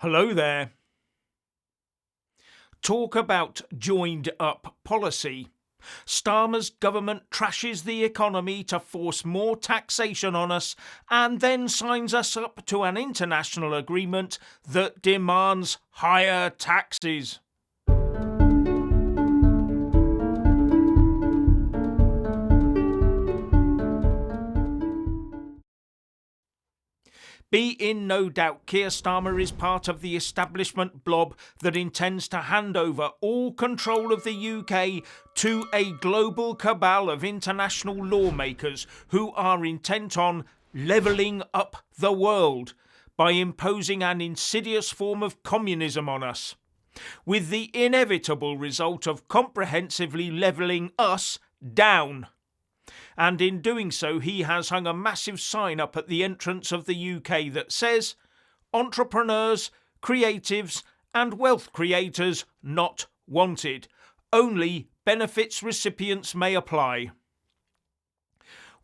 Hello there. Talk about joined up policy. Starmer's government trashes the economy to force more taxation on us and then signs us up to an international agreement that demands higher taxes. Be in no doubt Keir Starmer is part of the establishment blob that intends to hand over all control of the UK to a global cabal of international lawmakers who are intent on levelling up the world by imposing an insidious form of communism on us, with the inevitable result of comprehensively levelling us down. And in doing so, he has hung a massive sign up at the entrance of the UK that says, entrepreneurs, creatives and wealth creators not wanted. Only benefits recipients may apply.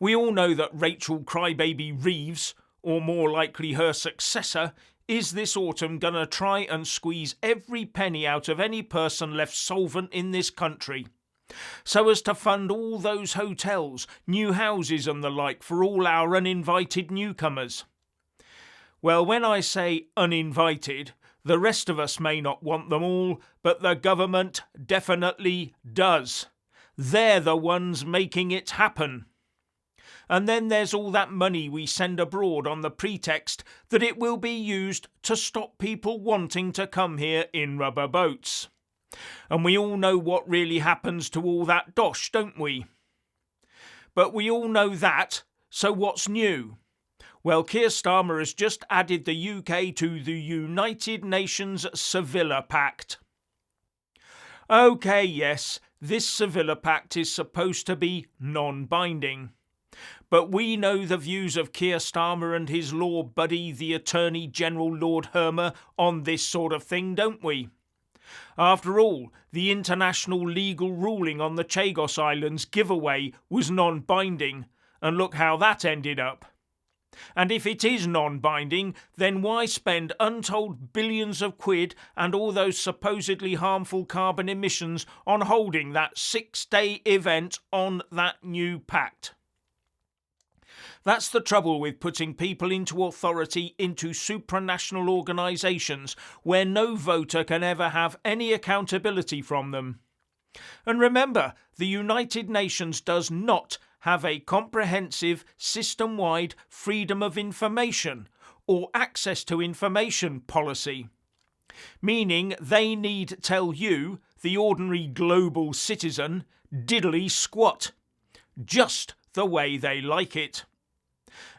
We all know that Rachel Crybaby Reeves, or more likely her successor, is this autumn going to try and squeeze every penny out of any person left solvent in this country, so as to fund all those hotels, new houses and the like for all our uninvited newcomers. Well, when I say uninvited, the rest of us may not want them all, but the government definitely does. They're the ones making it happen. And then there's all that money we send abroad on the pretext that it will be used to stop people wanting to come here in rubber boats. And we all know what really happens to all that dosh, don't we? But we all know that, so what's new? Well, Keir Starmer has just added the UK to the United Nations Sevilla Pact. OK, yes, this Sevilla Pact is supposed to be non-binding. But we know the views of Keir Starmer and his law buddy, the Attorney General Lord Hermer, on this sort of thing, don't we? After all, the international legal ruling on the Chagos Islands giveaway was non-binding, and look how that ended up. And if it is non-binding, then why spend untold billions of quid and all those supposedly harmful carbon emissions on holding that 6-day event on that new pact? That's the trouble with putting people into authority into supranational organisations where no voter can ever have any accountability from them. And remember, the United Nations does not have a comprehensive, system-wide freedom of information or access to information policy, meaning they need tell you, the ordinary global citizen, diddly squat, just the way they like it.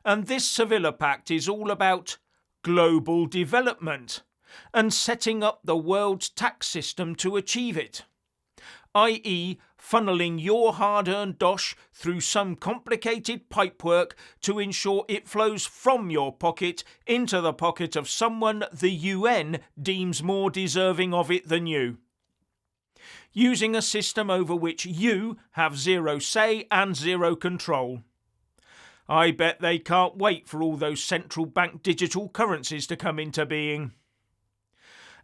And this Sevilla Pact is all about global development and setting up the world's tax system to achieve it, i.e. funneling your hard-earned dosh through some complicated pipework to ensure it flows from your pocket into the pocket of someone the UN deems more deserving of it than you, using a system over which you have zero say and zero control. I bet they can't wait for all those central bank digital currencies to come into being.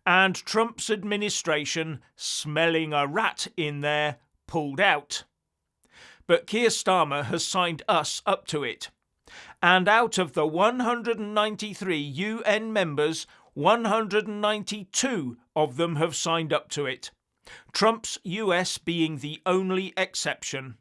And Trump's administration, smelling a rat in there, pulled out. But Keir Starmer has signed us up to it. And out of the 193 UN members, 192 of them have signed up to it, Trump's US being the only exception.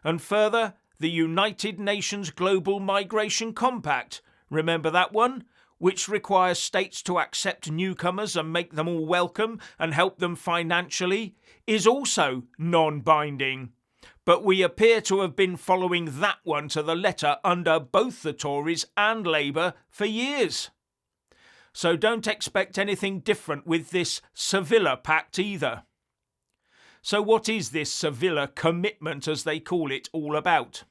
And further, the United Nations Global Migration Compact, remember that one? Which requires states to accept newcomers and make them all welcome and help them financially, is also non-binding. But we appear to have been following that one to the letter under both the Tories and Labour for years. So don't expect anything different with this Sevilla Pact either. So what is this Sevilla commitment, as they call it, all about?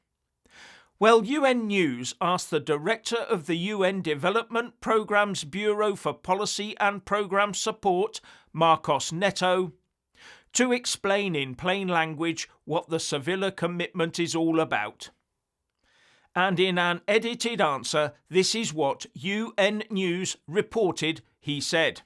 Well, UN News asked the Director of the UN Development Programme's Bureau for Policy and Programme Support, Marcos Neto, to explain in plain language what the Sevilla commitment is all about. And in an edited answer, this is what UN News reported he said.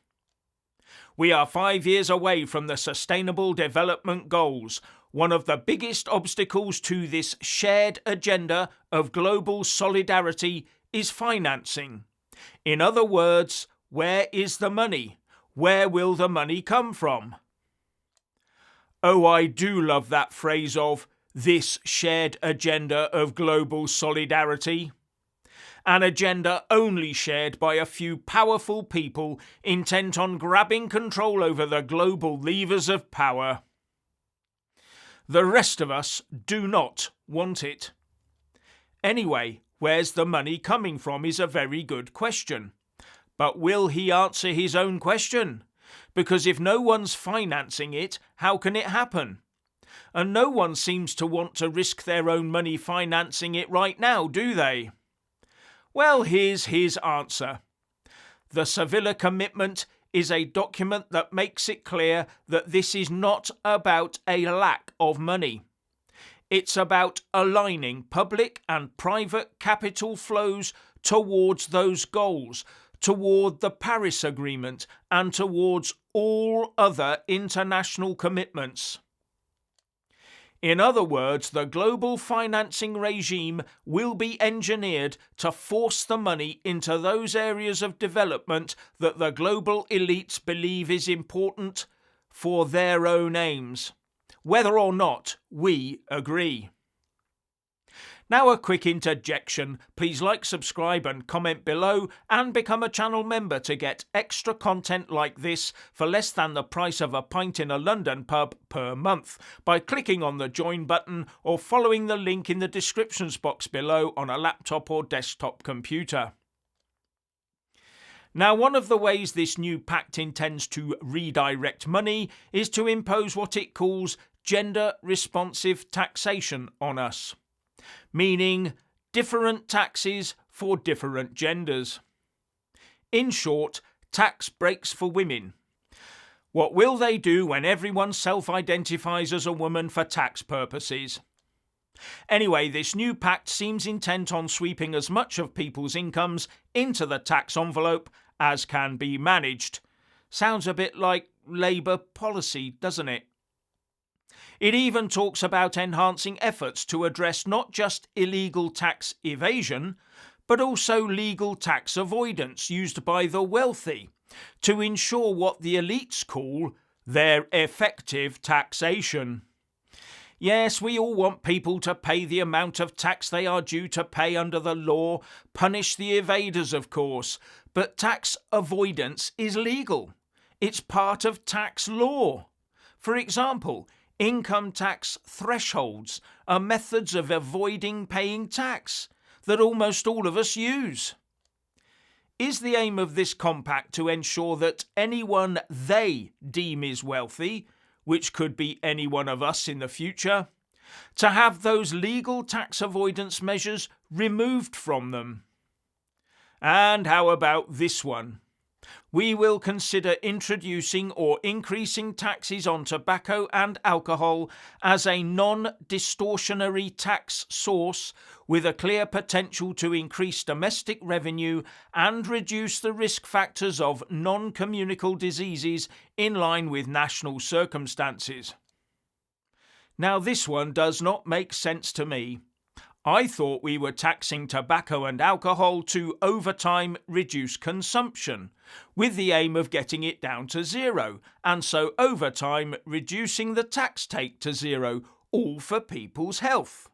We are 5 years away from the Sustainable Development Goals. One of the biggest obstacles to this shared agenda of global solidarity is financing. In other words, where is the money? Where will the money come from? Oh, I do love that phrase of this shared agenda of global solidarity. An agenda only shared by a few powerful people intent on grabbing control over the global levers of power. The rest of us do not want it. Anyway, where's the money coming from is a very good question. But will he answer his own question? Because if no one's financing it, how can it happen? And no one seems to want to risk their own money financing it right now, do they? Well, here's his answer. The Seville Commitment is a document that makes it clear that this is not about a lack of money. It's about aligning public and private capital flows towards those goals, toward the Paris Agreement, and towards all other international commitments. In other words, the global financing regime will be engineered to force the money into those areas of development that the global elites believe is important for their own aims, whether or not we agree. Now a quick interjection. Please like, subscribe and comment below and become a channel member to get extra content like this for less than the price of a pint in a London pub per month by clicking on the join button or following the link in the descriptions box below on a laptop or desktop computer. Now, one of the ways this new pact intends to redirect money is to impose what it calls gender-responsive taxation on us, meaning different taxes for different genders. In short, tax breaks for women. What will they do when everyone self-identifies as a woman for tax purposes? Anyway, this new pact seems intent on sweeping as much of people's incomes into the tax envelope as can be managed. Sounds a bit like Labour policy, doesn't it? It even talks about enhancing efforts to address not just illegal tax evasion, but also legal tax avoidance used by the wealthy to ensure what the elites call their effective taxation. Yes, we all want people to pay the amount of tax they are due to pay under the law, punish the evaders, of course, but tax avoidance is legal. It's part of tax law. For example, income tax thresholds are methods of avoiding paying tax that almost all of us use. Is the aim of this compact to ensure that anyone they deem is wealthy, which could be any one of us in the future, to have those legal tax avoidance measures removed from them? And how about this one? We will consider introducing or increasing taxes on tobacco and alcohol as a non-distortionary tax source with a clear potential to increase domestic revenue and reduce the risk factors of non-communicable diseases in line with national circumstances. Now, this one does not make sense to me. I thought we were taxing tobacco and alcohol to over time reduce consumption, with the aim of getting it down to zero, and so over time reducing the tax take to zero, all for people's health.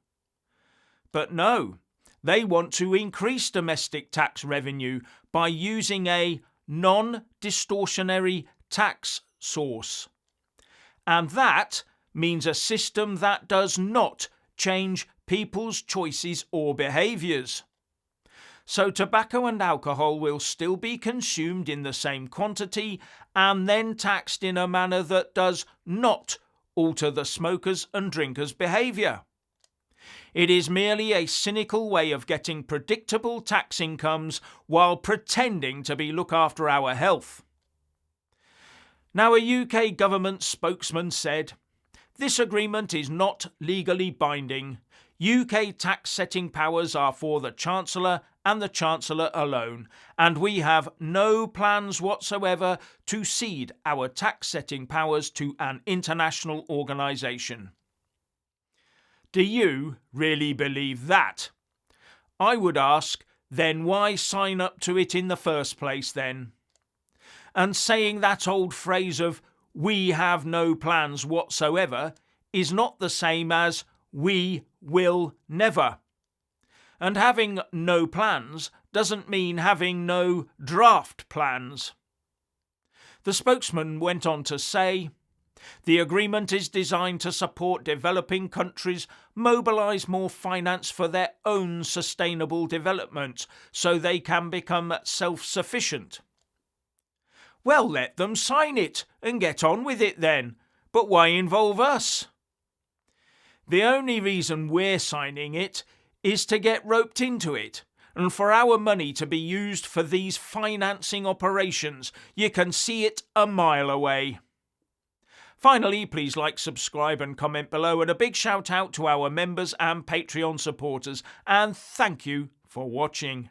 But no, they want to increase domestic tax revenue by using a non-distortionary tax source. And that means a system that does not change people's choices or behaviours. So tobacco and alcohol will still be consumed in the same quantity and then taxed in a manner that does not alter the smokers' and drinkers' behaviour. It is merely a cynical way of getting predictable tax incomes while pretending to look after our health. Now, a UK government spokesman said, "This agreement is not legally binding. UK tax setting powers are for the Chancellor and the Chancellor alone, and we have no plans whatsoever to cede our tax-setting powers to an international organisation. Do you really believe that? I would ask, then why sign up to it in the first place then? And saying that old phrase of "we have no plans whatsoever" is not the same as "we will never." And having no plans doesn't mean having no draft plans. The spokesman went on to say, "The agreement is designed to support developing countries mobilise more finance for their own sustainable development so they can become self-sufficient." Well, let them sign it and get on with it then. But why involve us? The only reason we're signing it is to get roped into it, and for our money to be used for these financing operations. You can see it a mile away. Finally, please like, subscribe and comment below, and a big shout out to our members and Patreon supporters, and thank you for watching.